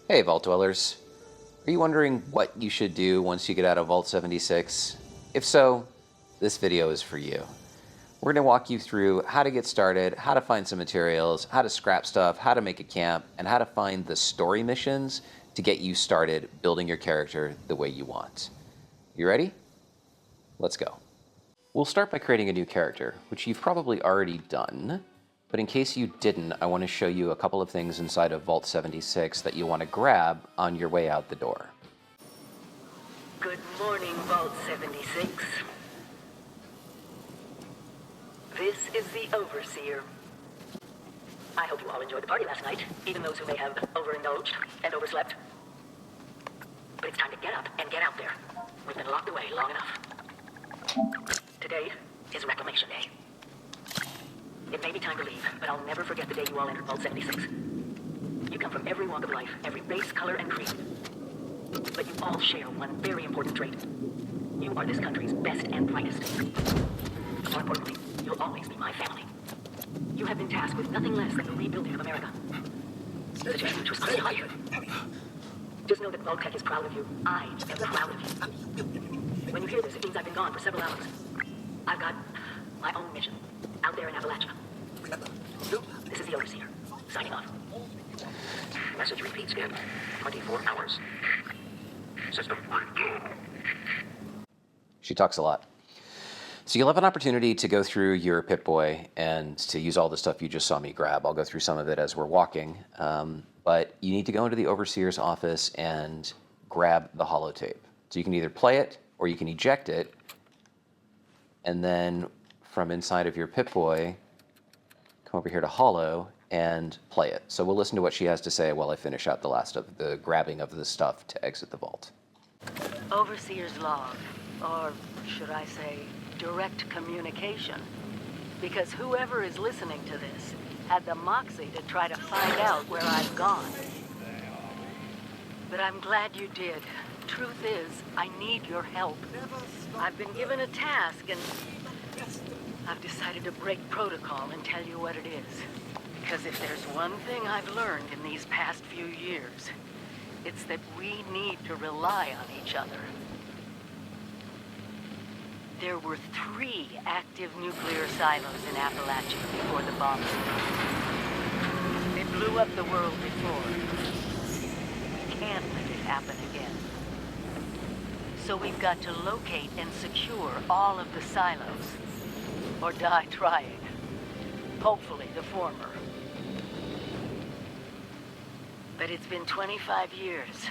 Hey, Vault Dwellers. Are you wondering what you should do once you get out of Vault 76? If so, this video is for you. We're going to walk you through how to get started, how to find some materials, how to scrap stuff, how to make a camp, and how to find the story missions to get you started building your character the way you want. You ready? Let's go. We'll start by creating a new character, which you've probably already done. But in case you didn't, I want to show you a couple of things inside of Vault 76 that you want to grab on your way out the door. Good morning, Vault 76. This is the Overseer. I hope you all enjoyed the party last night, even those who may have overindulged and overslept. But it's time to get up and get out there. We've been locked away long enough. Today is Reclamation Day. It may be time to leave, but I'll never forget the day you all entered Vault 76. You come from every walk of life, every race, color, and creed. But you all share one very important trait. You are this country's best and brightest. More importantly, you'll always be my family. You have been tasked with nothing less than the rebuilding of America. Such a huge responsibility. Just know that Vault-Tec is proud of you. I am proud of you. When you hear this, it means I've been gone for several hours. I've got my own mission out there in Appalachia. This is the Overseer, signing off. Message repeats again. 24 hours. System go. She talks a lot. So you'll have an opportunity to go through your Pip-Boy and to use all the stuff you just saw me grab. I'll go through some of it as we're walking. But you need to go into the Overseer's office and grab the holotape. So you can either play it or you can eject it. And then from inside of your Pip-Boy, come over here to Holo and play it. So we'll listen to what she has to say while I finish out the last of the grabbing of the stuff to exit the vault. Overseer's log, or should I say, direct communication. Because whoever is listening to this had the moxie to try to find out where I've gone. But I'm glad you did. Truth is, I need your help. I've been given a task and I've decided to break protocol and tell you what it is. Because if there's one thing I've learned in these past few years, it's that we need to rely on each other. There were 3 active nuclear silos in Appalachia before the bombs. They blew up the world before. We can't let it happen again. So we've got to locate and secure all of the silos. Or die trying. Hopefully the former. But it's been 25 years.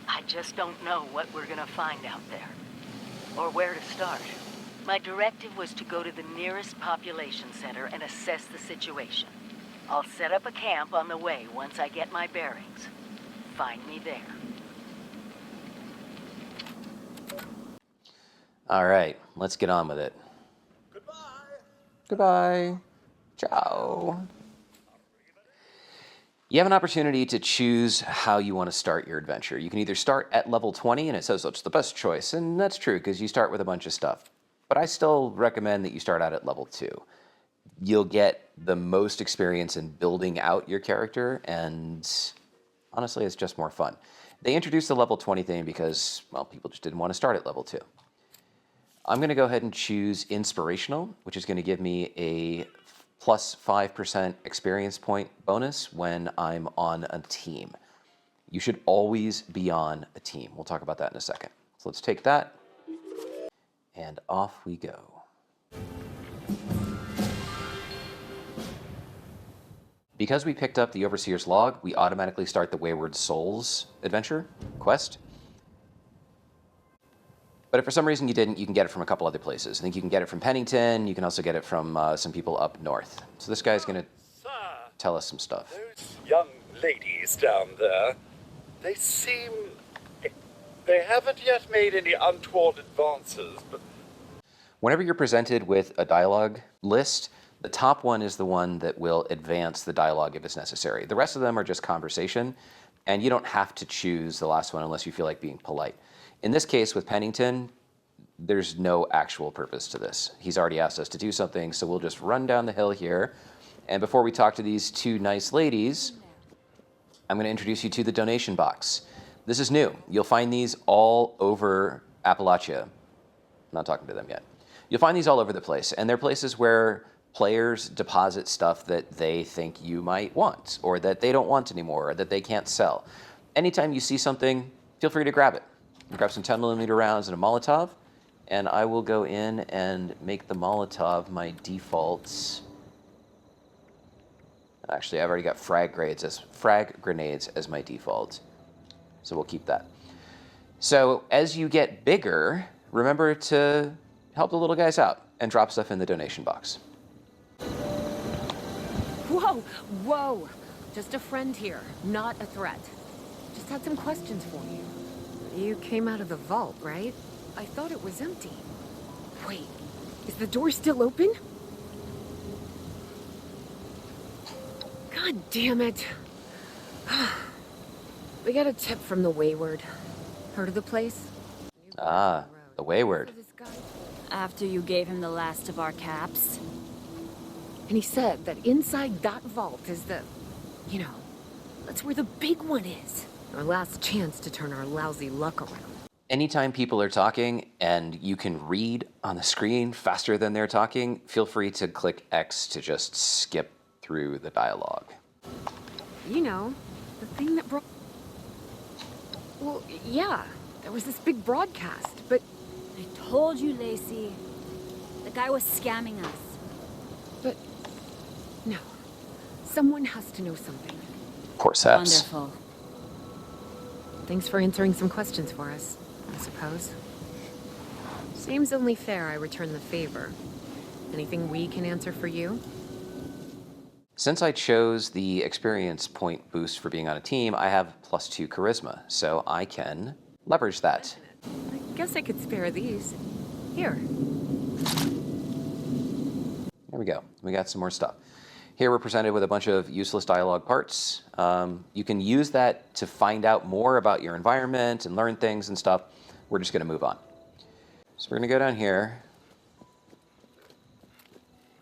I just don't know what we're gonna find out there. Or where to start. My directive was to go to the nearest population center and assess the situation. I'll set up a camp on the way once I get my bearings. Find me there. All right, let's get on with it. Goodbye. Ciao. You have an opportunity to choose how you want to start your adventure. You can either start at level 20, and it says it's the best choice, and that's true because you start with a bunch of stuff. But I still recommend that you start out at level 2. You'll get the most experience in building out your character, and honestly, it's just more fun. They introduced the level 20 thing because, well, people just didn't want to start at level 2. I'm going to go ahead and choose Inspirational, which is going to give me a plus 5% experience point bonus when I'm on a team. You should always be on a team. We'll talk about that in a second. So let's take that, and off we go. Because we picked up the Overseer's log, we automatically start the Wayward Souls adventure quest. But if for some reason you didn't, you can get it from a couple other places. I think you can get it from Pennington. You can also get it from some people up north. So this guy's going to tell us some stuff. Those young ladies down there, they seem... They haven't yet made any untoward advances, but... Whenever you're presented with a dialogue list, the top one is the one that will advance the dialogue if it's necessary. The rest of them are just conversation, and you don't have to choose the last one unless you feel like being polite. In this case, with Pennington, there's no actual purpose to this. He's already asked us to do something, so we'll just run down the hill here. And before we talk to these 2 nice ladies, I'm going to introduce you to the donation box. This is new. You'll find these all over Appalachia. I'm not talking to them yet. You'll find these all over the place, and they're places where players deposit stuff that they think you might want, or that they don't want anymore, or that they can't sell. Anytime you see something, feel free to grab it. Grab some 10mm rounds and a Molotov, and I will go in and make the Molotov my default. Actually, I've already got frag grenades as my default, so we'll keep that. So as you get bigger, remember to help the little guys out and drop stuff in the donation box. Whoa, whoa. Just a friend here, not a threat. Just had some questions for you. You came out of the vault, right? I thought it was empty. Wait, is the door still open? God damn it. We got a tip from the Wayward. Heard of the place? Ah, the Wayward. After you gave him the last of our caps. And he said that inside that vault is the... You know, that's where the big one is. Our last chance to turn our lousy luck around. Anytime people are talking and you can read on the screen faster than they're talking, feel free to click X to just skip through the dialogue. You know, the thing that brought... Well, yeah, there was this big broadcast, but... I told you, Lacey. The guy was scamming us. But... No. Someone has to know something. Poor Saps. Wonderful. Thanks for answering some questions for us, I suppose. Seems only fair I return the favor. Anything we can answer for you? Since I chose the experience point boost for being on a team, I have +2 charisma, so I can leverage that. I guess I could spare these. Here. There we go. We got some more stuff. Here we're presented with a bunch of useless dialogue parts. You can use that to find out more about your environment and learn things and stuff. We're just going to move on. So we're going to go down here.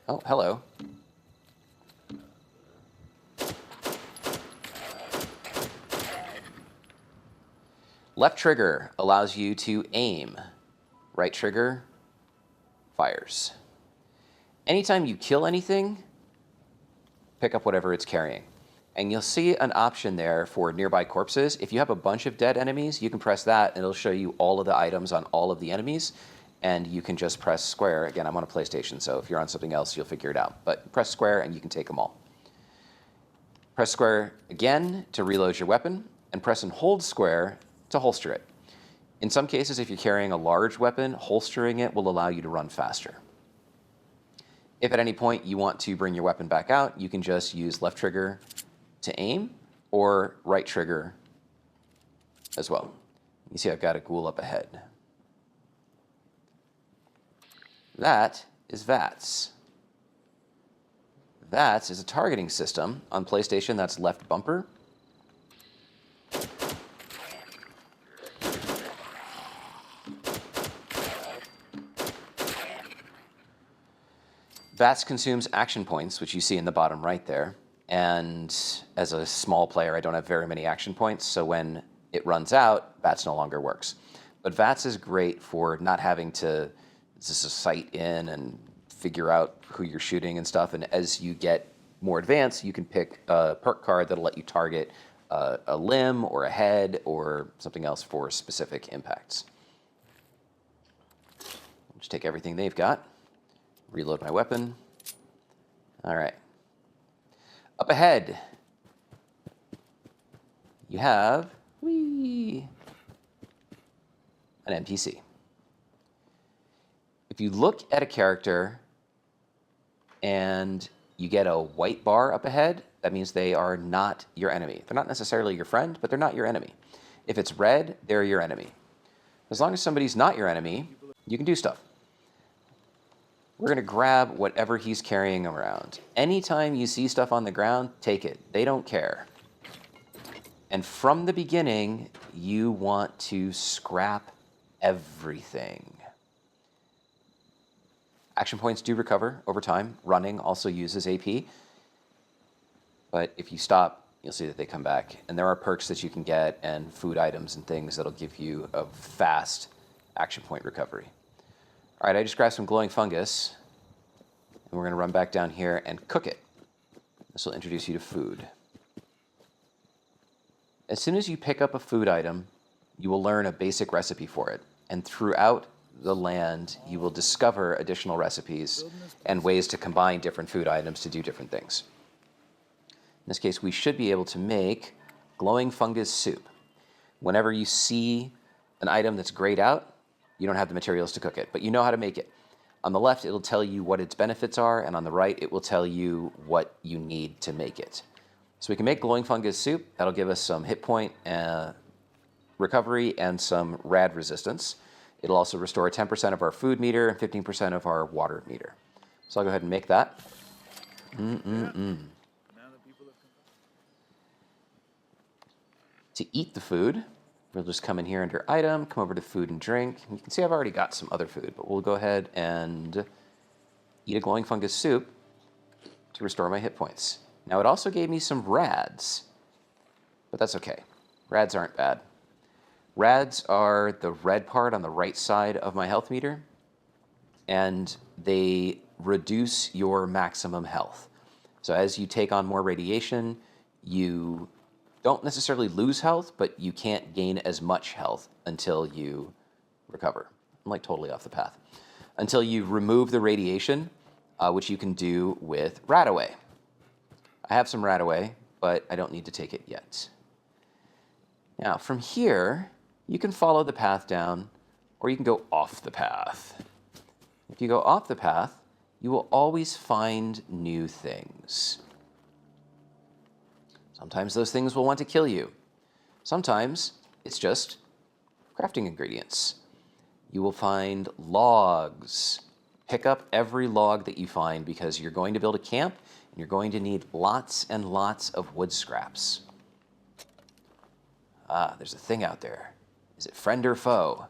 Oh, hello. Left trigger allows you to aim. Right trigger fires. Anytime you kill anything, pick up whatever it's carrying. And you'll see an option there for nearby corpses. If you have a bunch of dead enemies, you can press that and it'll show you all of the items on all of the enemies. And you can just press square. Again, I'm on a PlayStation, so if you're on something else, you'll figure it out. But press square and you can take them all. Press square again to reload your weapon, and press and hold square to holster it. In some cases, if you're carrying a large weapon, holstering it will allow you to run faster. If at any point you want to bring your weapon back out, you can just use left trigger to aim, or right trigger as well. You see I've got a ghoul up ahead. That is VATS. VATS is a targeting system. On PlayStation, that's left bumper. VATS consumes action points, which you see in the bottom right there. And as a small player, I don't have very many action points, so when it runs out, VATS no longer works. But VATS is great for not having to just sight in and figure out who you're shooting and stuff. And as you get more advanced, you can pick a perk card that'll let you target a limb or a head or something else for specific impacts. Just take everything they've got. Reload my weapon. All right. Up ahead, you have an NPC. If you look at a character and you get a white bar up ahead, that means they are not your enemy. They're not necessarily your friend, but they're not your enemy. If it's red, they're your enemy. As long as somebody's not your enemy, you can do stuff. We're going to grab whatever he's carrying around. Anytime you see stuff on the ground, take it. They don't care. And from the beginning, you want to scrap everything. Action points do recover over time. Running also uses AP. But if you stop, you'll see that they come back. And there are perks that you can get and food items and things that'll give you a fast action point recovery. All right, I just grabbed some glowing fungus, and we're going to run back down here and cook it. This will introduce you to food. As soon as you pick up a food item, you will learn a basic recipe for it. And throughout the land, you will discover additional recipes and ways to combine different food items to do different things. In this case, we should be able to make glowing fungus soup. Whenever you see an item that's grayed out, you don't have the materials to cook it, but you know how to make it. On the left, it'll tell you what its benefits are, and on the right, it will tell you what you need to make it. So we can make glowing fungus soup. That'll give us some hit point recovery and some rad resistance. It'll also restore 10% of our food meter and 15% of our water meter. So I'll go ahead and make that. To eat the food, we'll just come in here under item, come over to food and drink. You can see I've already got some other food, but we'll go ahead and eat a glowing fungus soup to restore my hit points. Now it also gave me some rads, but that's okay. Rads aren't bad. Rads are the red part on the right side of my health meter, and they reduce your maximum health. So as you take on more radiation, you don't necessarily lose health, but you can't gain as much health until you recover. I'm like totally off the path. Until you remove the radiation, which you can do with Radaway. I have some Radaway, but I don't need to take it yet. Now, from here, you can follow the path down, or you can go off the path. If you go off the path, you will always find new things. Sometimes those things will want to kill you. Sometimes it's just crafting ingredients. You will find logs. Pick up every log that you find because you're going to build a camp and you're going to need lots and lots of wood scraps. Ah, there's a thing out there. Is it friend or foe?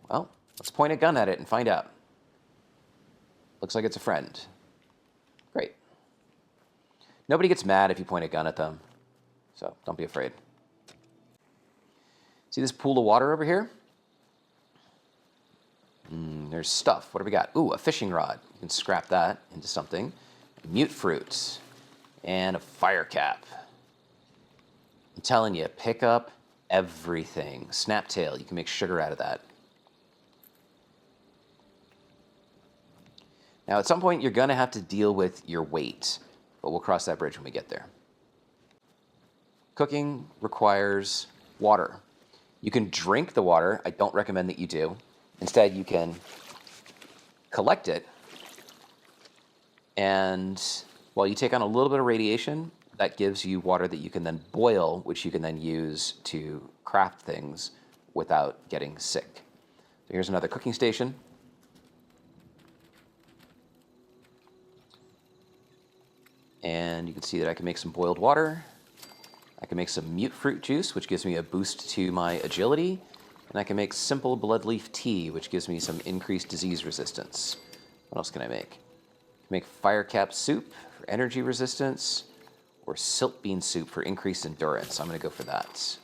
Well, let's point a gun at it and find out. Looks like it's a friend. Great. Nobody gets mad if you point a gun at them, so don't be afraid. See this pool of water over here? There's stuff. What do we got? Ooh, a fishing rod. You can scrap that into something. Mute fruit. And a fire cap. I'm telling you, pick up everything. Snaptail, you can make sugar out of that. Now, at some point, you're going to have to deal with your weight, but we'll cross that bridge when we get there. Cooking requires water. You can drink the water. I don't recommend that you do. Instead, you can collect it, and while you take on a little bit of radiation, that gives you water that you can then boil, which you can then use to craft things without getting sick. So here's another cooking station. And you can see that I can make some boiled water. I can make some mute fruit juice, which gives me a boost to my agility. And I can make simple bloodleaf tea, which gives me some increased disease resistance. What else can I make? I can make fire cap soup for energy resistance, or silt bean soup for increased endurance. I'm going to go for that.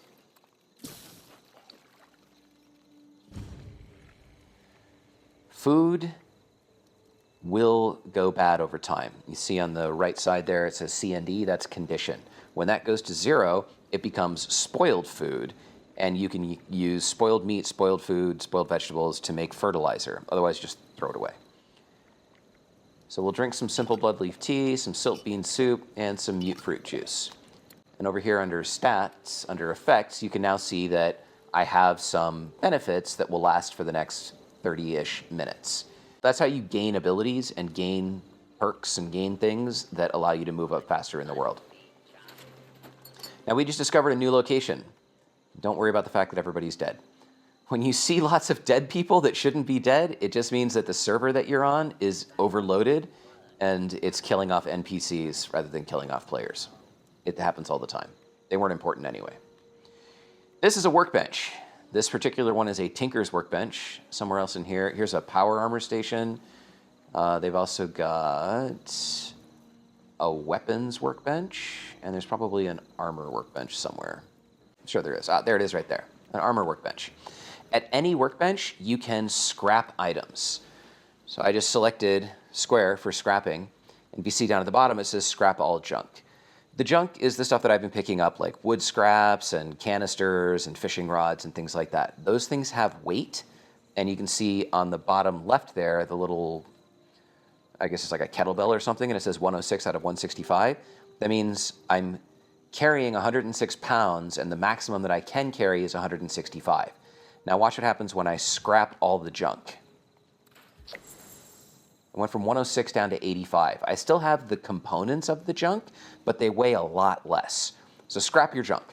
Food will go bad over time. You see on the right side there, it says CND, that's condition. When that goes to 0, it becomes spoiled food, and you can use spoiled meat, spoiled food, spoiled vegetables to make fertilizer. Otherwise, just throw it away. So we'll drink some simple bloodleaf tea, some silt bean soup, and some mute fruit juice. And over here under stats, under effects, you can now see that I have some benefits that will last for the next 30-ish minutes. That's how you gain abilities and gain perks and gain things that allow you to move up faster in the world. Now we just discovered a new location. Don't worry about the fact that everybody's dead. When you see lots of dead people that shouldn't be dead, it just means that the server that you're on is overloaded and it's killing off NPCs rather than killing off players. It happens all the time. They weren't important anyway. This is a workbench. This particular one is a Tinker's workbench. Somewhere else in here, here's a power armor station. They've also got a weapons workbench, and there's probably an armor workbench somewhere. I'm sure there is. Ah, there it is right there, an armor workbench. At any workbench, you can scrap items. So I just selected square for scrapping, and if you see down at the bottom, it says scrap all junk. The junk is the stuff that I've been picking up, like wood scraps and canisters and fishing rods and things like that. Those things have weight, and you can see on the bottom left there, the little, I guess it's like a kettlebell or something, and it says 106 out of 165. That means I'm carrying 106 pounds, and the maximum that I can carry is 165. Now watch what happens when I scrap all the junk. I went from 106 down to 85. I still have the components of the junk, but they weigh a lot less. So scrap your junk.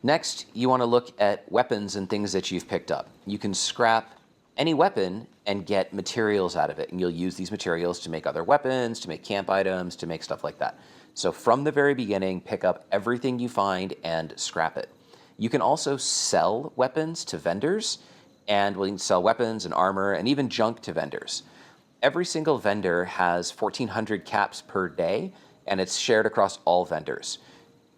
Next, you want to look at weapons and things that you've picked up. You can scrap any weapon and get materials out of it, and you'll use these materials to make other weapons, to make camp items, to make stuff like that. So from the very beginning, pick up everything you find and scrap it. You can also sell weapons to vendors, and we can sell weapons and armor and even junk to vendors. Every single vendor has 1,400 caps per day, and it's shared across all vendors.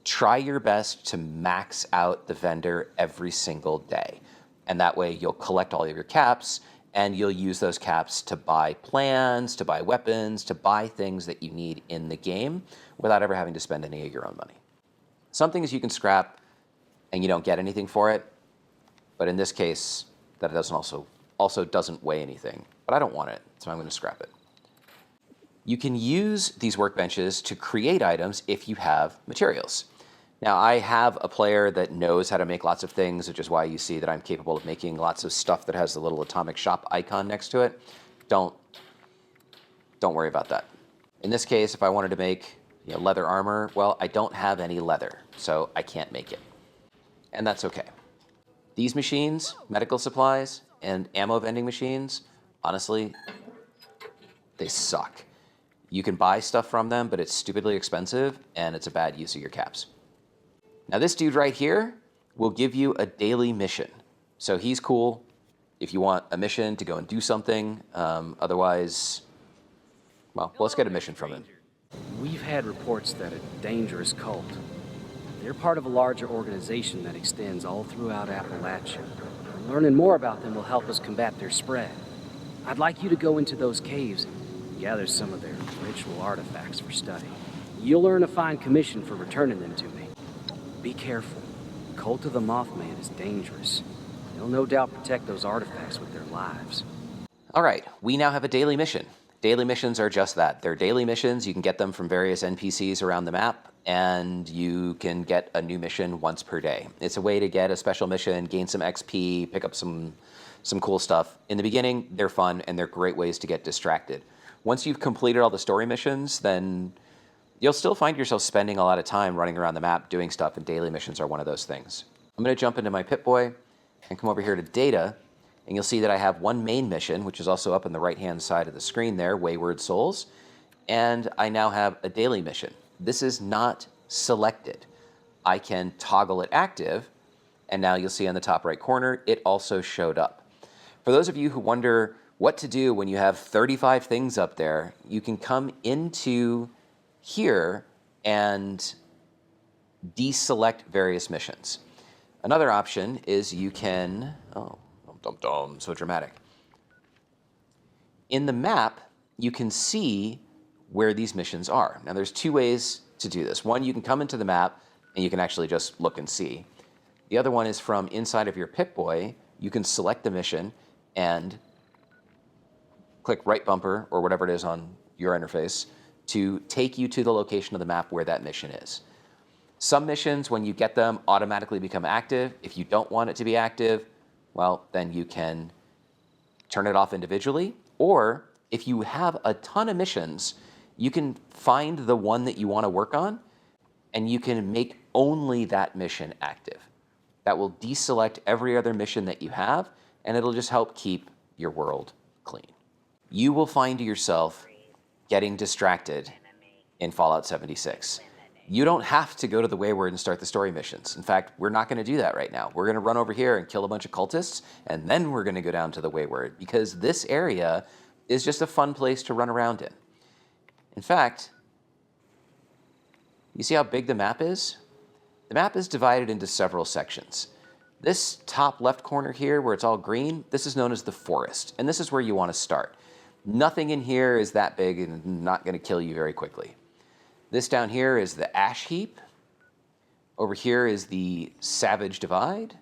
Try your best to max out the vendor every single day. And that way you'll collect all of your caps, and you'll use those caps to buy plans, to buy weapons, to buy things that you need in the game without ever having to spend any of your own money. Some things you can scrap and you don't get anything for it, but in this case, that doesn't also doesn't weigh anything. But I don't want it, so I'm going to scrap it. You can use these workbenches to create items if you have materials. Now, I have a player that knows how to make lots of things, which is why you see that I'm capable of making lots of stuff that has the little atomic shop icon next to it. Don't worry about that. In this case, if I wanted to make leather armor, well, I don't have any leather, so I can't make it. And that's okay. These machines, medical supplies, and ammo vending machines, honestly, they suck. You can buy stuff from them, but it's stupidly expensive, and it's a bad use of your caps. Now this dude right here will give you a daily mission. So he's cool if you want a mission to go and do something. Otherwise, well, let's get a mission from him. We've had reports that a dangerous cult. They're part of a larger organization that extends all throughout Appalachia. Learning more about them will help us combat their spread. I'd like you to go into those caves and gather some of their ritual artifacts for study. You'll earn a fine commission for returning them to me. Be careful. The Cult of the Mothman is dangerous. They'll no doubt protect those artifacts with their lives. All right, we now have a daily mission. Daily missions are just that. They're daily missions. You can get them from various NPCs around the map, and you can get a new mission once per day. It's a way to get a special mission, gain some XP, pick up some cool stuff. In the beginning, they're fun, and they're great ways to get distracted. Once you've completed all the story missions, then you'll still find yourself spending a lot of time running around the map doing stuff, and daily missions are one of those things. I'm going to jump into my Pip-Boy and come over here to data, and you'll see that I have one main mission, which is also up on the right-hand side of the screen there, Wayward Souls, and I now have a daily mission. This is not selected. I can toggle it active, and now you'll see on the top right corner, it also showed up. For those of you who wonder what to do when you have 35 things up there, you can come into here and deselect various missions. Another option is you can, so dramatic. In the map, you can see where these missions are. Now there's two ways to do this. One, you can come into the map and you can actually just look and see. The other one is from inside of your Pip-Boy, you can select the mission and click right bumper or whatever it is on your interface to take you to the location of the map where that mission is. Some missions, when you get them, automatically become active. If you don't want it to be active, well, then you can turn it off individually. Or if you have a ton of missions, you can find the one that you want to work on, and you can make only that mission active. That will deselect every other mission that you have, and it'll just help keep your world clean. You will find yourself getting distracted in Fallout 76. You don't have to go to the Wayward and start the story missions. In fact, we're not going to do that right now. We're going to run over here and kill a bunch of cultists, and then we're going to go down to the Wayward, because this area is just a fun place to run around in. In fact, You see how big the map is? The map is divided into several sections. This top left corner here, where it's all green, this is known as the forest, and this is where you want to start. Nothing in here is that big and not going to kill you very quickly. This down here is the ash heap. Over here is the Savage Divide.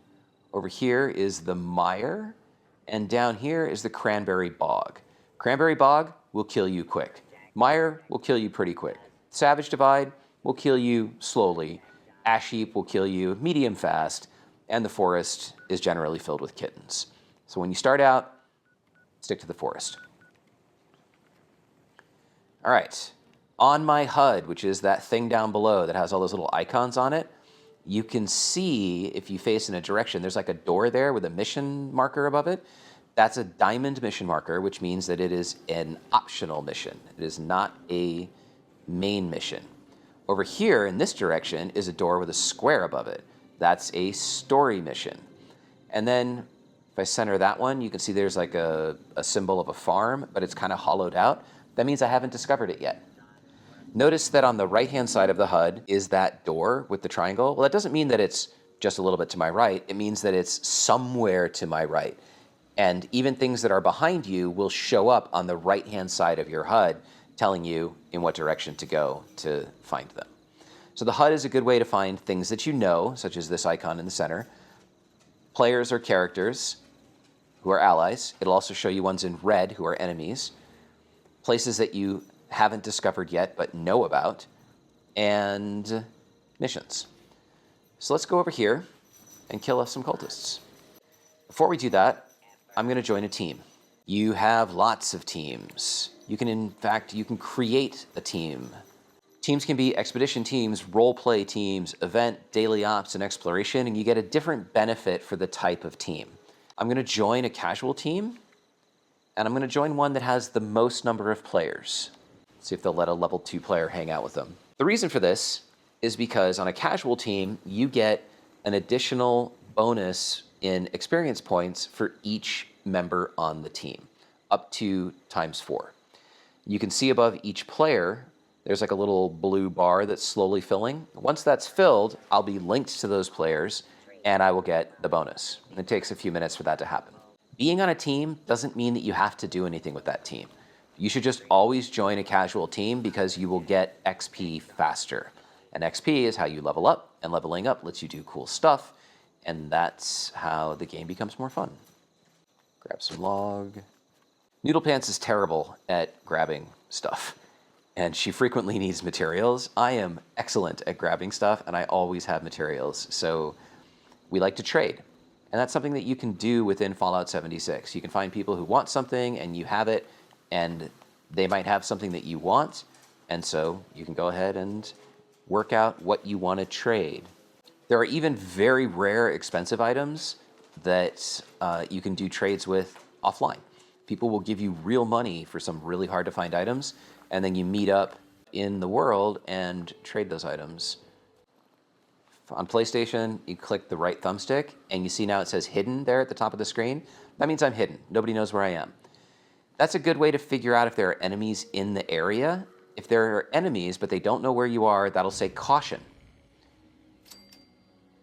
Over here is the mire. And down here is the Cranberry Bog. Cranberry Bog will kill you quick. Mire will kill you pretty quick. Savage Divide will kill you slowly. Ash heap will kill you medium fast. And the forest is generally filled with kittens. So when you start out, stick to the forest. All right. On my HUD, which is that thing down below that has all those little icons on it, you can see, if you face in a direction, there's like a door there with a mission marker above it. That's a diamond mission marker, which means that it is an optional mission. It is not a main mission. Over here in this direction is a door with a square above it. That's a story mission. And then if I center that one, you can see there's like a symbol of a farm, but it's kind of hollowed out. That means I haven't discovered it yet. Notice that on the right-hand side of the HUD is that door with the triangle. Well, that doesn't mean that it's just a little bit to my right. It means that it's somewhere to my right. And even things that are behind you will show up on the right-hand side of your HUD, telling you in what direction to go to find them. So the HUD is a good way to find things that you know, such as this icon in the center, players or characters who are allies. It'll also show you ones in red who are enemies, places that you haven't discovered yet but know about, and missions. So let's go over here and kill off some cultists. Before we do that, I'm going to join a team. You have lots of teams. You can create a team. Teams can be expedition teams, role-play teams, event, daily ops, and exploration, and you get a different benefit for the type of team. I'm going to join a casual team, and I'm going to join one that has the most number of players. See if they'll let a level 2 player hang out with them. The reason for this is because on a casual team, you get an additional bonus in experience points for each member on the team, up to ×4. You can see above each player, there's like a little blue bar that's slowly filling. Once that's filled, I'll be linked to those players and I will get the bonus. It takes a few minutes for that to happen. Being on a team doesn't mean that you have to do anything with that team. You should just always join a casual team because you will get XP faster. And XP is how you level up, and leveling up lets you do cool stuff, and that's how the game becomes more fun. Grab some log. Noodlepants is terrible at grabbing stuff, and she frequently needs materials. I am excellent at grabbing stuff, and I always have materials, so we like to trade. And that's something that you can do within Fallout 76. You can find people who want something, and you have it, and they might have something that you want, and so you can go ahead and work out what you want to trade. There are even very rare expensive items that you can do trades with offline. People will give you real money for some really hard to find items, and then you meet up in the world and trade those items. On PlayStation, you click the right thumbstick, and you see now it says hidden there at the top of the screen. That means I'm hidden. Nobody knows where I am. That's a good way to figure out if there are enemies in the area. If there are enemies, but they don't know where you are, that'll say caution.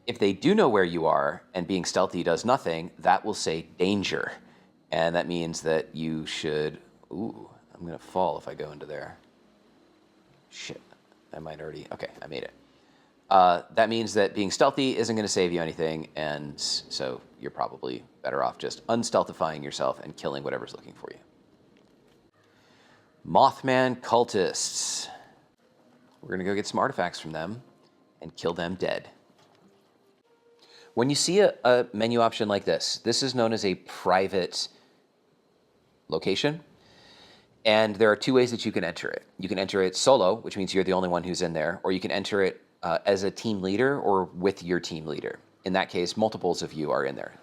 If they do know where you are, and being stealthy does nothing, that will say danger. And that means that you should... Ooh, I'm going to fall if I go into there. Shit, I might already... Okay, I made it. That means that being stealthy isn't going to save you anything, and so you're probably better off just unstealthifying yourself and killing whatever's looking for you. Mothman cultists. We're going to go get some artifacts from them and kill them dead. When you see a menu option like this is known as a private location. And there are two ways that you can enter it. You can enter it solo, which means you're the only one who's in there, or you can enter it as a team leader or with your team leader. In that case, multiples of you are in there.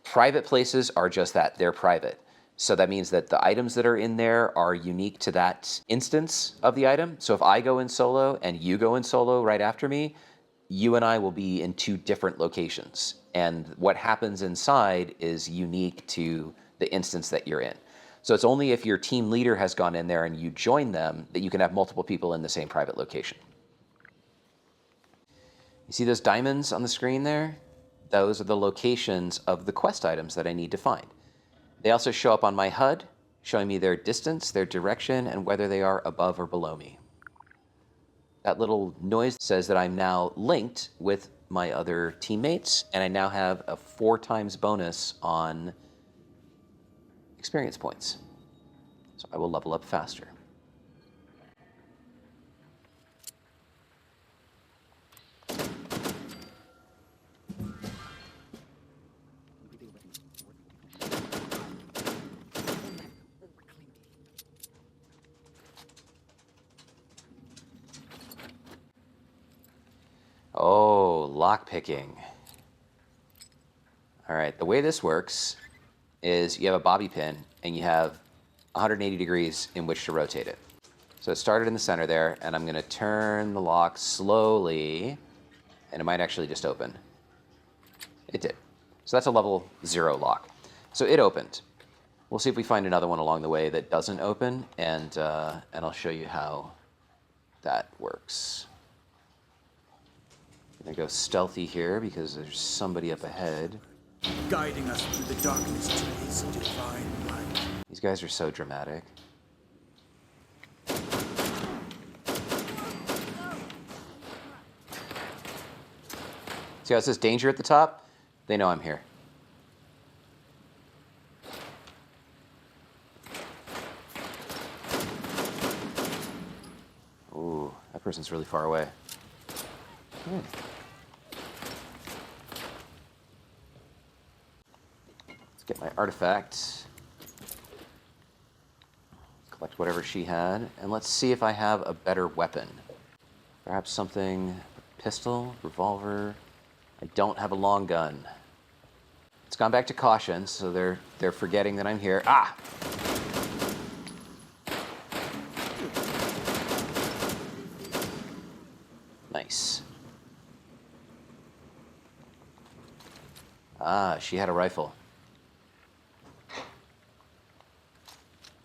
Private places are just that, they're private. So that means that the items that are in there are unique to that instance of the item. So if I go in solo and you go in solo right after me, you and I will be in two different locations. And what happens inside is unique to the instance that you're in. So it's only if your team leader has gone in there and you join them that you can have multiple people in the same private location. You see those diamonds on the screen there? Those are the locations of the quest items that I need to find. They also show up on my HUD, showing me their distance, their direction, and whether they are above or below me. That little noise says that I'm now linked with my other teammates, and I now have a 4 times bonus on experience points. So I will level up faster. Oh, lockpicking. All right, the way this works is you have a bobby pin and you have 180 degrees in which to rotate it. So it started in the center there, and I'm going to turn the lock slowly, and it might actually just open. It did. So that's a level 0 lock. So it opened. We'll see if we find another one along the way that doesn't open, and I'll show you how that works. I'm going to go stealthy here because there's somebody up ahead. Guiding us through the darkness to his divine light. These guys are so dramatic. See how it says danger at the top? They know I'm here. Ooh, that person's really far away. Let's get my artifact. Collect whatever she had, and let's see if I have a better weapon. Perhaps something, pistol, revolver. I don't have a long gun. It's gone back to caution, so they're forgetting that I'm here. Ah! Nice. Ah, she had a rifle.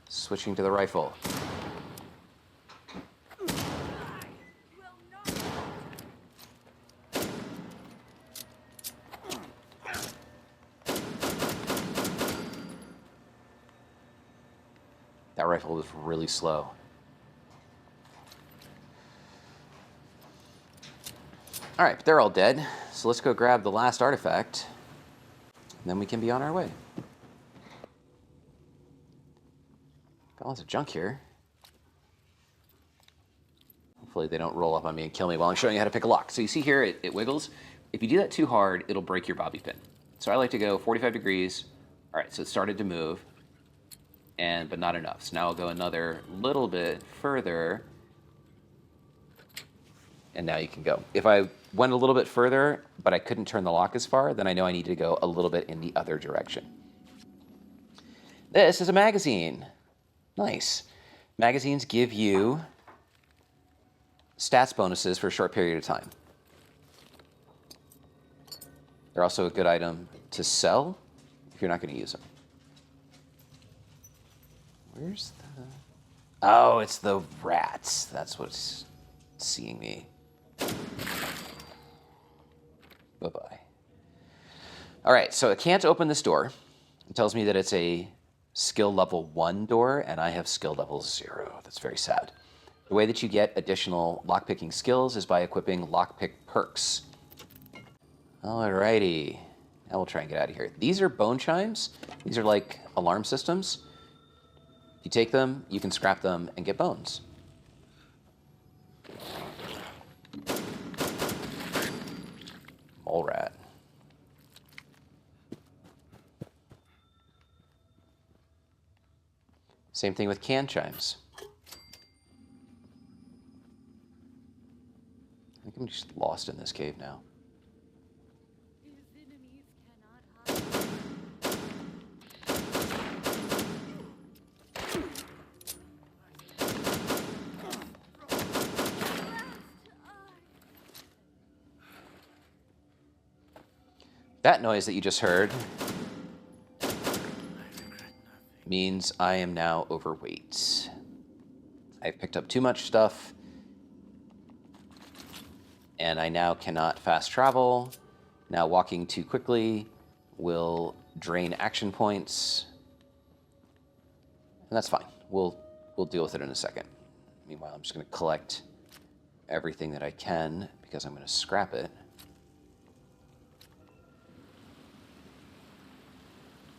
Switching to the rifle. That rifle was really slow. All right, but they're all dead. So let's go grab the last artifact, and then we can be on our way. Got lots of junk here. Hopefully they don't roll up on me and kill me while I'm showing you how to pick a lock. So you see here, it wiggles. If you do that too hard, it'll break your bobby pin. So I like to go 45 degrees. All right, so it started to move, but not enough. So now I'll go another little bit further, and now you can go. If I went a little bit further, but I couldn't turn the lock as far, then I know I need to go a little bit in the other direction. This is a magazine. Nice. Magazines give you stats bonuses for a short period of time. They're also a good item to sell if you're not going to use them. Where's the... Oh, it's the rats. That's what's seeing me. Bye-bye. All right, so it can't open this door. It tells me that it's a skill level 1 door, and I have skill level 0. That's very sad. The way that you get additional lockpicking skills is by equipping lockpick perks. Alrighty. Now we'll try and get out of here. These are bone chimes. These are like alarm systems. If you take them, you can scrap them and get bones. Mole rat. Same thing with can chimes. I think I'm just lost in this cave now. That noise that you just heard means I am now overweight. I've picked up too much stuff. And I now cannot fast travel. Now walking too quickly will drain action points. And that's fine. We'll deal with it in a second. Meanwhile, I'm just going to collect everything that I can because I'm going to scrap it.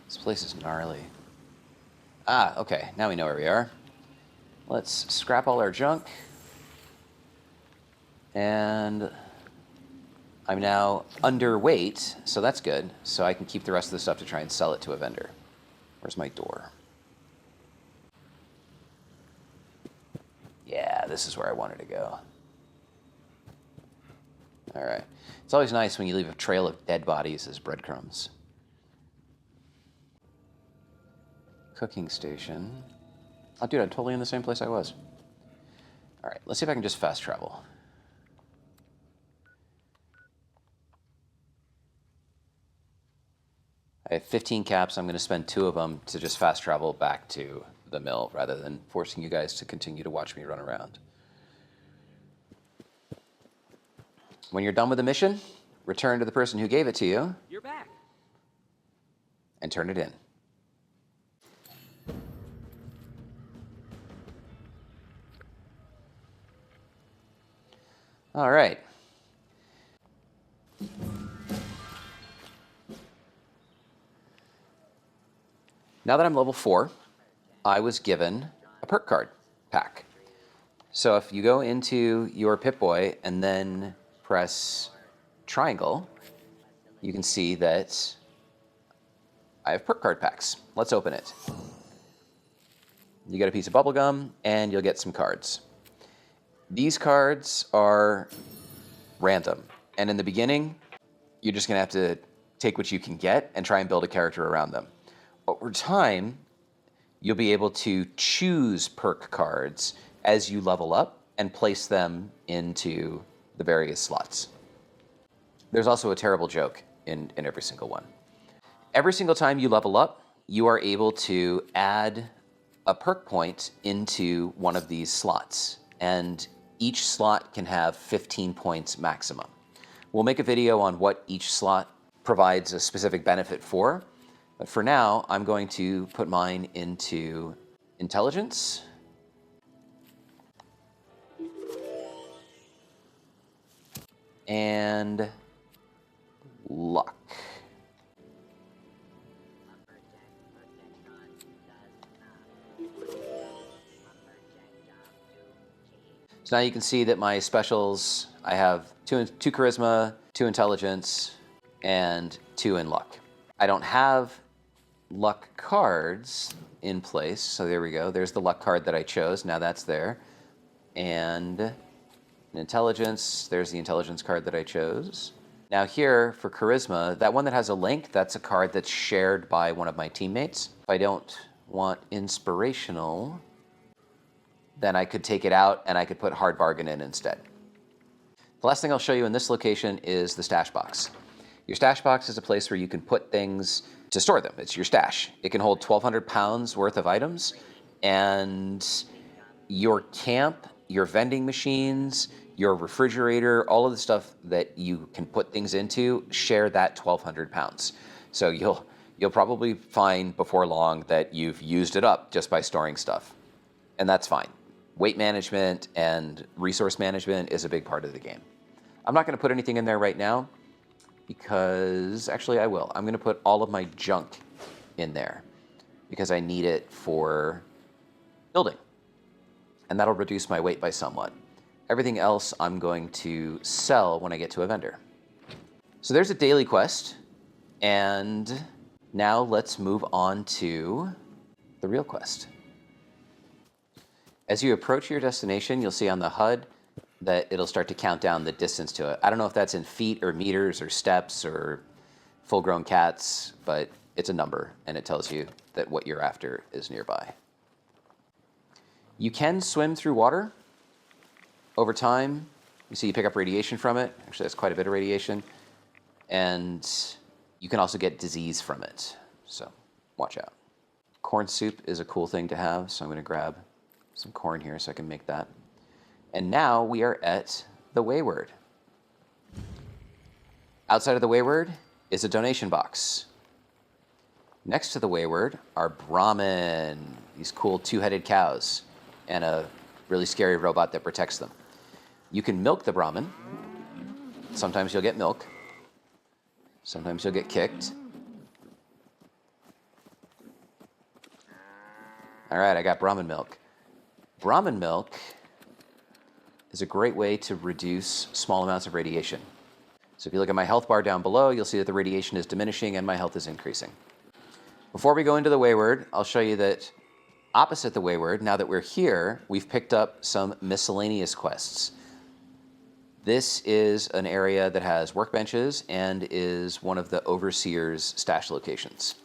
This place is gnarly. Ah, okay. Now we know where we are. Let's scrap all our junk. And I'm now underweight, so that's good. So I can keep the rest of the stuff to try and sell it to a vendor. Where's my door? Yeah, this is where I wanted to go. All right. It's always nice when you leave a trail of dead bodies as breadcrumbs. Cooking station. Oh, dude, I'm totally in the same place I was. All right, let's see if I can just fast travel. I have 15 caps. I'm going to spend 2 of them to just fast travel back to the mill rather than forcing you guys to continue to watch me run around. When you're done with the mission, return to the person who gave it to you. You're back. And turn it in. All right. Now that I'm level 4, I was given a perk card pack. So if you go into your Pip-Boy and then press triangle, you can see that I have perk card packs. Let's open it. You get a piece of bubblegum and you'll get some cards. These cards are random. And in the beginning, you're just going to have to take what you can get and try and build a character around them. Over time, you'll be able to choose perk cards as you level up and place them into the various slots. There's also a terrible joke in every single one. Every single time you level up, you are able to add a perk point into one of these slots. And each slot can have 15 points maximum. We'll make a video on what each slot provides a specific benefit for. But for now, I'm going to put mine into intelligence. And luck. So now you can see that my specials, I have two charisma, 2 intelligence, and 2 in luck. I don't have luck cards in place, so there we go. There's the luck card that I chose. Now that's there. And an intelligence, there's the intelligence card that I chose. Now here for charisma, that one that has a link, that's a card that's shared by one of my teammates. If I don't want inspirational, then I could take it out and I could put hard bargain in instead. The last thing I'll show you in this location is the stash box. Your stash box is a place where you can put things to store them. It's your stash. It can hold 1,200 pounds worth of items, and your camp, your vending machines, your refrigerator, all of the stuff that you can put things into share that 1,200 pounds. So you'll probably find before long that you've used it up just by storing stuff, and that's fine. Weight management and resource management is a big part of the game. I'm not going to put anything in there right now, because actually I will. I'm going to put all of my junk in there because I need it for building. And that'll reduce my weight by somewhat. Everything else I'm going to sell when I get to a vendor. So there's a daily quest. And now let's move on to the real quest. As you approach your destination, you'll see on the HUD that it'll start to count down the distance to it. I don't know if that's in feet or meters or steps or full-grown cats, but it's a number, and it tells you that what you're after is nearby. You can swim through water. Over time, you see you pick up radiation from it. Actually, that's quite a bit of radiation. And you can also get disease from it, so watch out. Corn soup is a cool thing to have, so I'm going to grab some corn here so I can make that. And now we are at the Wayward. Outside of the Wayward is a donation box. Next to the Wayward are Brahmin, these cool two-headed cows, and a really scary robot that protects them. You can milk the Brahmin. Sometimes you'll get milk. Sometimes you'll get kicked. All right, I got Brahmin milk. Brahmin milk is a great way to reduce small amounts of radiation. So if you look at my health bar down below, you'll see that the radiation is diminishing and my health is increasing. Before we go into the Wayward, I'll show you that opposite the Wayward, now that we're here, we've picked up some miscellaneous quests. This is an area that has workbenches and is one of the Overseer's stash locations.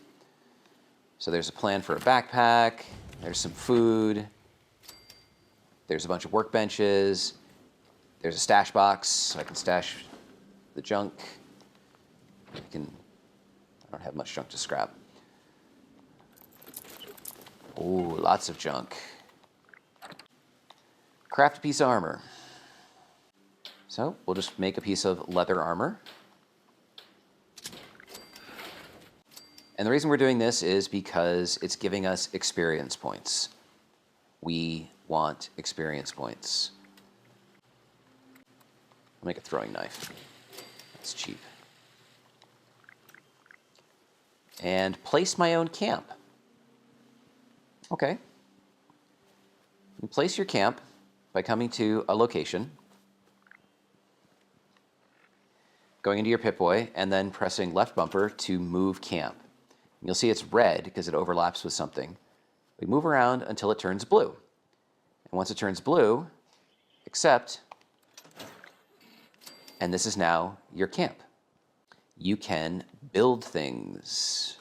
So there's a plan for a backpack, there's some food, there's a bunch of workbenches, there's a stash box, so I can stash the junk. I don't have much junk to scrap. Ooh, lots of junk. Craft a piece of armor. So we'll just make a piece of leather armor. And the reason we're doing this is because it's giving us experience points. We want experience points. I'll make a throwing knife. That's cheap. And place my own camp. Okay. You place your camp by coming to a location, going into your Pip-Boy, and then pressing left bumper to move camp. And you'll see it's red because it overlaps with something. We move around until it turns blue. And once it turns blue, accept, and this is now your camp. You can build things.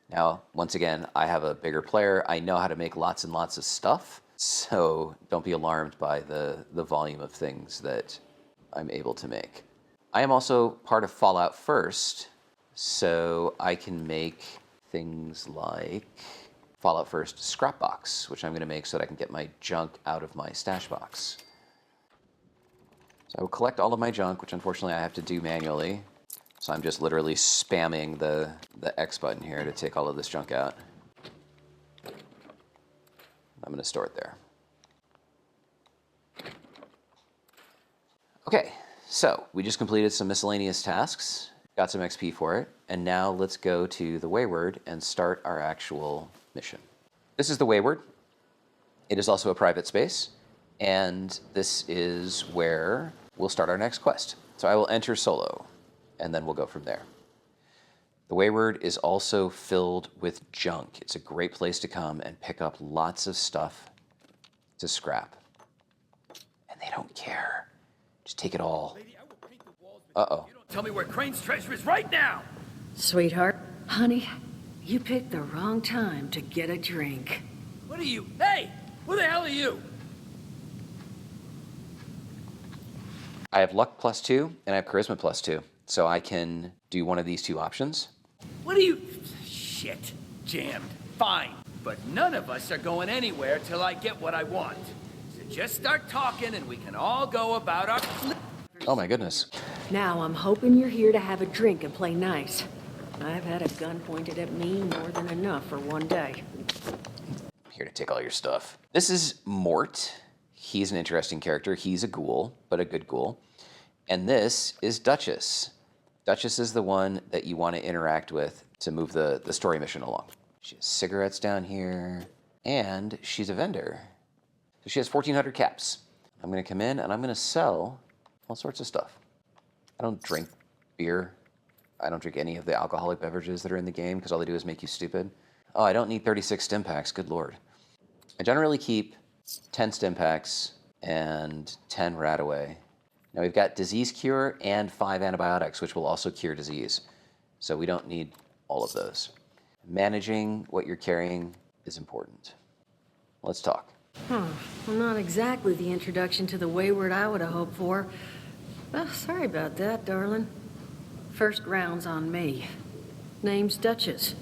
Now, once again, I have a bigger player. I know how to make lots and lots of stuff, so don't be alarmed by the volume of things that I'm able to make. I am also part of Fallout First, so I can make things like Fallout First scrap box, which I'm going to make so that I can get my junk out of my stash box. So I will collect all of my junk, which unfortunately I have to do manually. So I'm just literally spamming the X button here to take all of this junk out. I'm going to store it there. Okay, so we just completed some miscellaneous tasks, got some XP for it, and now let's go to the Wayward and start our actual mission. This is the Wayward. It is also a private space, and this is where we'll start our next quest. So I will enter solo, and then we'll go from there. The Wayward is also filled with junk. It's a great place to come and pick up lots of stuff to scrap. And they don't care. Just take it all. Uh-oh. Tell me where Crane's treasure is right now! Sweetheart, honey, you picked the wrong time to get a drink. What are you? Hey! Who the hell are you? I have luck +2 and I have charisma +2. So I can do one of these two options. What are you? Shit. Jammed. Fine. But none of us are going anywhere till I get what I want. So just start talking and we can all go about our... Oh my goodness. Now I'm hoping you're here to have a drink and play nice. I've had a gun pointed at me more than enough for one day. I'm here to take all your stuff. This is Mort. He's an interesting character. He's a ghoul, but a good ghoul. And this is Duchess. Duchess is the one that you want to interact with to move the story mission along. She has cigarettes down here, and she's a vendor. So she has 1,400 caps. I'm going to come in, and I'm going to sell all sorts of stuff. I don't drink beer. I don't drink any of the alcoholic beverages that are in the game, because all they do is make you stupid. Oh, I don't need 36 stim packs. Good lord. I generally keep 10 stim packs and 10 Radaway. Now we've got disease cure and 5 antibiotics, which will also cure disease. So we don't need all of those. Managing what you're carrying is important. Let's talk. Well, not exactly the introduction to the Wayward I would have hoped for. Well, sorry about that, darling. First round's on me. Name's Duchess.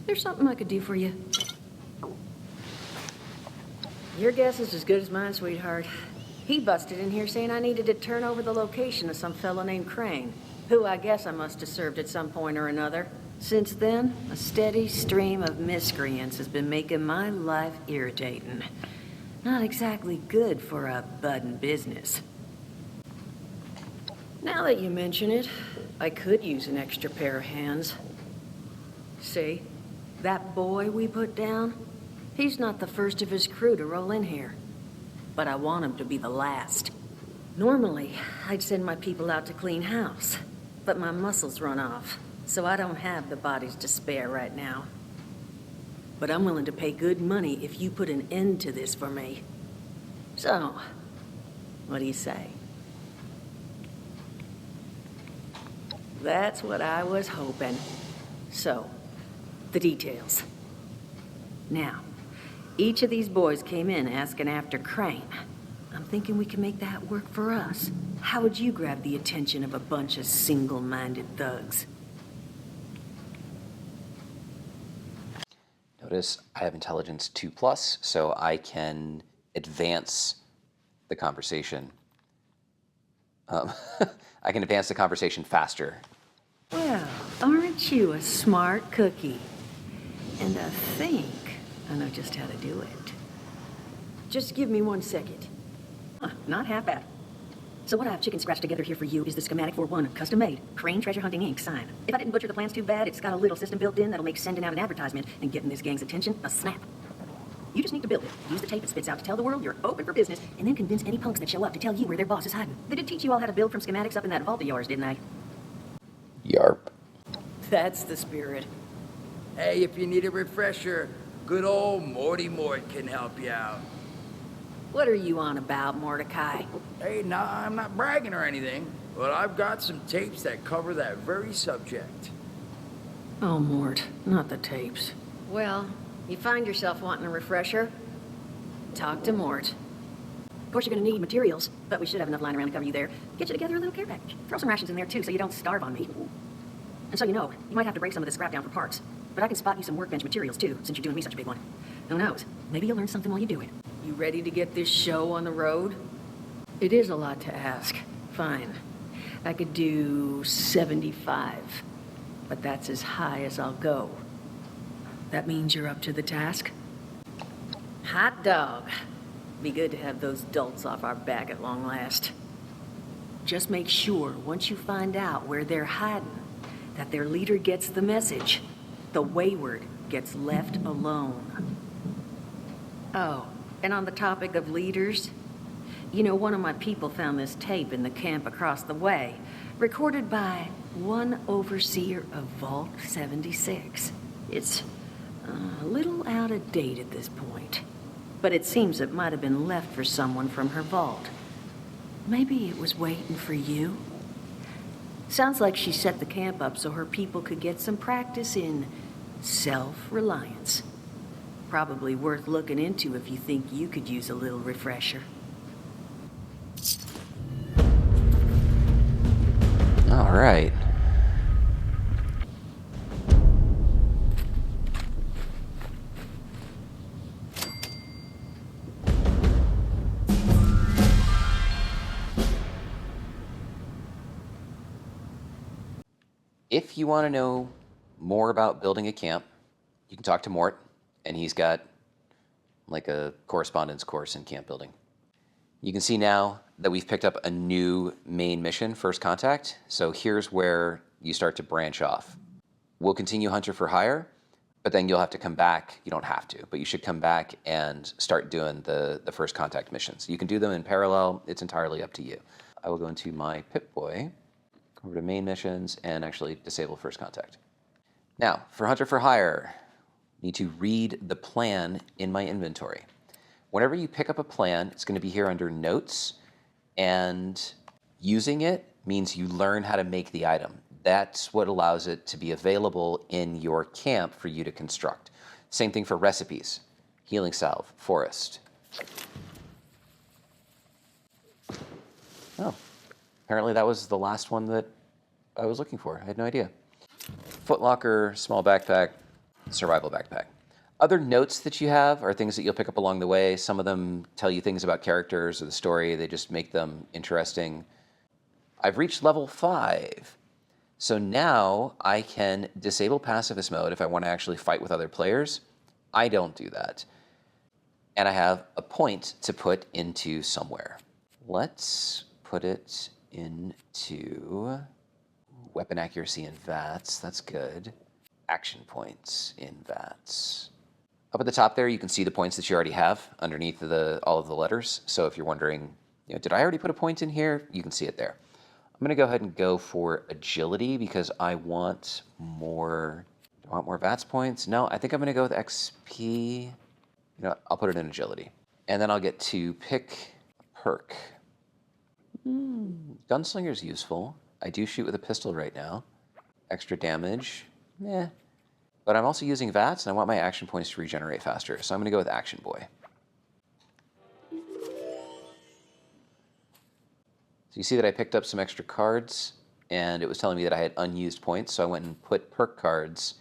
There's something I could do for you. Your guess is as good as mine, sweetheart. He busted in here saying I needed to turn over the location of some fella named Crane, who I guess I must have served at some point or another. Since then, a steady stream of miscreants has been making my life irritating. Not exactly good for a budding business. Now that you mention it, I could use an extra pair of hands. See, that boy we put down? He's not the first of his crew to roll in here. But I want him to be the last. Normally, I'd send my people out to clean house, but my muscles run off, so I don't have the bodies to spare right now. But I'm willing to pay good money if you put an end to this for me. So, what do you say? That's what I was hoping. So, the details. Now, each of these boys came in asking after Crane. I'm thinking we can make that work for us. How would you grab the attention of a bunch of single-minded thugs? Notice I have intelligence 2+, so I can advance the conversation. I can advance the conversation faster. Well, aren't you a smart cookie? And I think I know just how to do it. Just give me 1 second. Not half bad. So what I have chicken scratched together here for you is the schematic for one, custom made, Crane Treasure Hunting Inc. sign. If I didn't butcher the plans too bad, it's got a little system built in that'll make sending out an advertisement and getting this gang's attention a snap. You just need to build it, use the tape it spits out to tell the world you're open for business, and then convince any punks that show up to tell you where their boss is hiding. They did teach you all how to build from schematics up in that vault of yours, didn't they? Yarp. That's the spirit. Hey, if you need a refresher, good old Morty Mort can help you out. What are you on about, Mordecai? Hey, nah, I'm not bragging or anything, but I've got some tapes that cover that very subject. Oh, Mort, not the tapes. Well, you find yourself wanting a refresher? Talk to Mort. Of course, you're gonna need materials, but we should have enough lying around to cover you there. Get you together a little care package. Throw some rations in there, too, so you don't starve on me. And so you know, you might have to break some of this scrap down for parts. But I can spot you some workbench materials, too, since you're doing me such a big one. Who knows? Maybe you'll learn something while you do it. You ready to get this show on the road? It is a lot to ask. Fine. I could do 75. But that's as high as I'll go. That means you're up to the task? Hot dog. Be good to have those dolts off our back at long last. Just make sure, once you find out where they're hiding, that their leader gets the message. The wayward gets left alone. Oh, and on the topic of leaders, you know, one of my people found this tape in the camp across the way, recorded by one overseer of Vault 76. It's a little out of date at this point, but it seems it might have been left for someone from her vault. Maybe it was waiting for you? Sounds like she set the camp up so her people could get some practice in self-reliance. Probably worth looking into if you think you could use a little refresher. All right. If you want to know more about building a camp, you can talk to Mort, and he's got like a correspondence course in camp building. You can see now that we've picked up a new main mission, First Contact. So here's where you start to branch off. We'll continue Hunter for Hire, but then you'll have to come back. You don't have to, but you should come back and start doing the First Contact missions. You can do them in parallel. It's entirely up to you. I will go into my Pip-Boy, go over to main missions, and actually disable First Contact. Now, for Hunter for Hire, need to read the plan in my inventory. Whenever you pick up a plan, it's going to be here under Notes, and using it means you learn how to make the item. That's what allows it to be available in your camp for you to construct. Same thing for recipes. Healing Salve, Forest. Oh, apparently that was the last one that I was looking for. I had no idea. Footlocker, small backpack, survival backpack. Other notes that you have are things that you'll pick up along the way. Some of them tell you things about characters or the story. They just make them interesting. I've reached level 5. So now I can disable pacifist mode if I want to actually fight with other players. I don't do that. And I have a point to put into somewhere. Let's put it into weapon accuracy in VATS. That's good. Action points in VATS. Up at the top there, you can see the points that you already have underneath all of the letters. So if you're wondering, did I already put a point in here? You can see it there. I'm going to go ahead and go for agility because I want more. Do I want more VATS points? No, I think I'm going to go with XP. I'll put it in agility. And then I'll get to pick a perk. Gunslinger's useful. I do shoot with a pistol right now. Extra damage. But I'm also using VATS, and I want my action points to regenerate faster. So I'm going to go with Action Boy. So you see that I picked up some extra cards, and it was telling me that I had unused points, so I went and put perk cards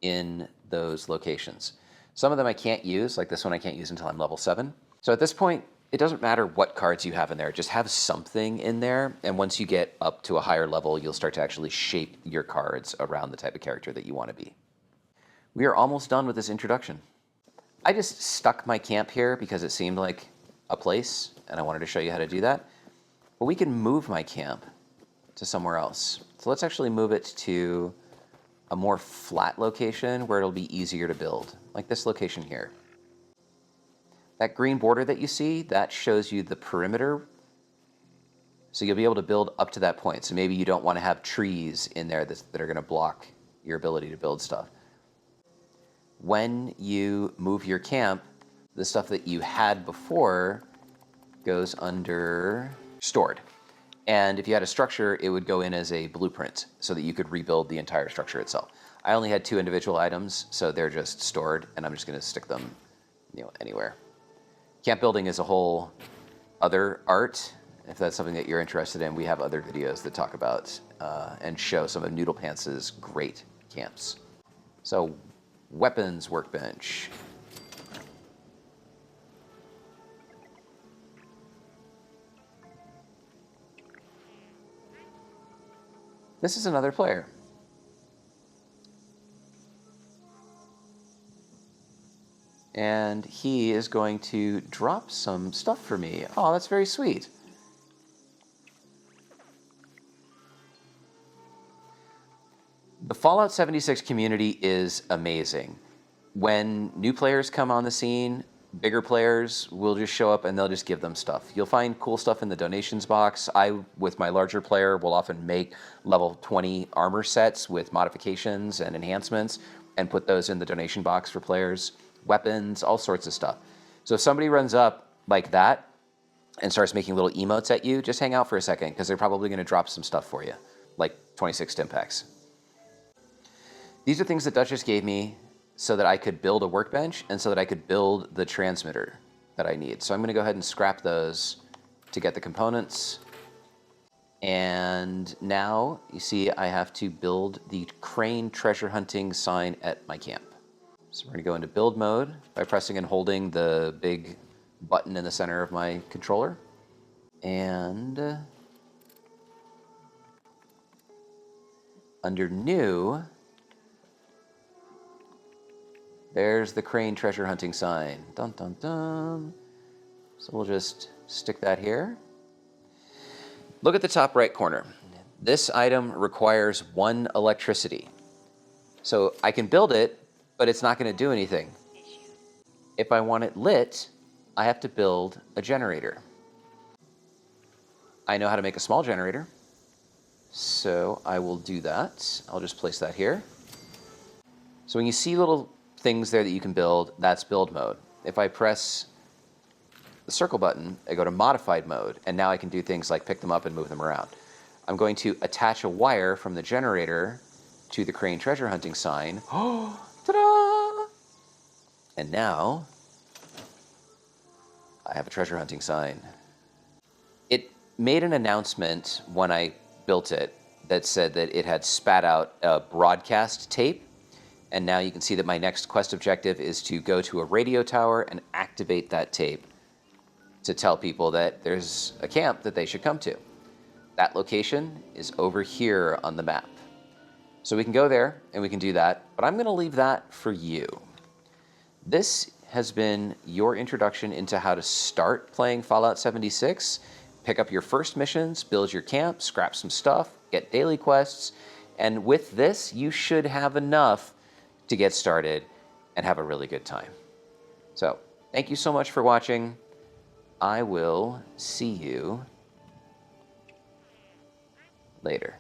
in those locations. Some of them I can't use, like this one I can't use until I'm level 7. So at this point, it doesn't matter what cards you have in there, just have something in there, and once you get up to a higher level, you'll start to actually shape your cards around the type of character that you want to be. We are almost done with this introduction. I just stuck my camp here because it seemed like a place, and I wanted to show you how to do that. But we can move my camp to somewhere else. So let's actually move it to a more flat location where it'll be easier to build, like this location here. That green border that you see, that shows you the perimeter. So you'll be able to build up to that point. So maybe you don't want to have trees in there that are going to block your ability to build stuff. When you move your camp, the stuff that you had before goes under stored. And if you had a structure, it would go in as a blueprint so that you could rebuild the entire structure itself. I only had 2 individual items, so they're just stored, and I'm just going to stick them anywhere. Camp building is a whole other art. If that's something that you're interested in, we have other videos that talk about and show some of Noodle Pants' great camps. So, weapons workbench. This is another player. And he is going to drop some stuff for me. Oh, that's very sweet. The Fallout 76 community is amazing. When new players come on the scene, bigger players will just show up and they'll just give them stuff. You'll find cool stuff in the donations box. I, with my larger player, will often make level 20 armor sets with modifications and enhancements and put those in the donation box for players. Weapons, all sorts of stuff. So if somebody runs up like that and starts making little emotes at you, just hang out for a second because they're probably going to drop some stuff for you, like 26 Stimpaks. These are things that Duchess gave me so that I could build a workbench and so that I could build the transmitter that I need. So I'm going to go ahead and scrap those to get the components. And now, you see, I have to build the crane treasure hunting sign at my camp. So we're going to go into build mode by pressing and holding the big button in the center of my controller. And under new, there's the crane treasure hunting sign. Dun, dun, dun. So we'll just stick that here. Look at the top right corner. This item requires 1 electricity. So I can build it, but it's not going to do anything. If I want it lit, I have to build a generator. I know how to make a small generator, so I will do that. I'll just place that here. So when you see little things there that you can build, that's build mode. If I press the circle button, I go to modified mode, and now I can do things like pick them up and move them around. I'm going to attach a wire from the generator to the crane treasure hunting sign. Oh, ta-da! And now I have a treasure hunting sign. It made an announcement when I built it that said that it had spat out a broadcast tape, And now you can see that my next quest objective is to go to a radio tower and activate that tape to tell people that there's a camp that they should come to. That location is over here on the map. So we can go there and we can do that, but I'm going to leave that for you. This has been your introduction into how to start playing Fallout 76. Pick up your first missions, build your camp, scrap some stuff, get daily quests, and with this, you should have enough to get started and have a really good time. So, thank you so much for watching. I will see you later.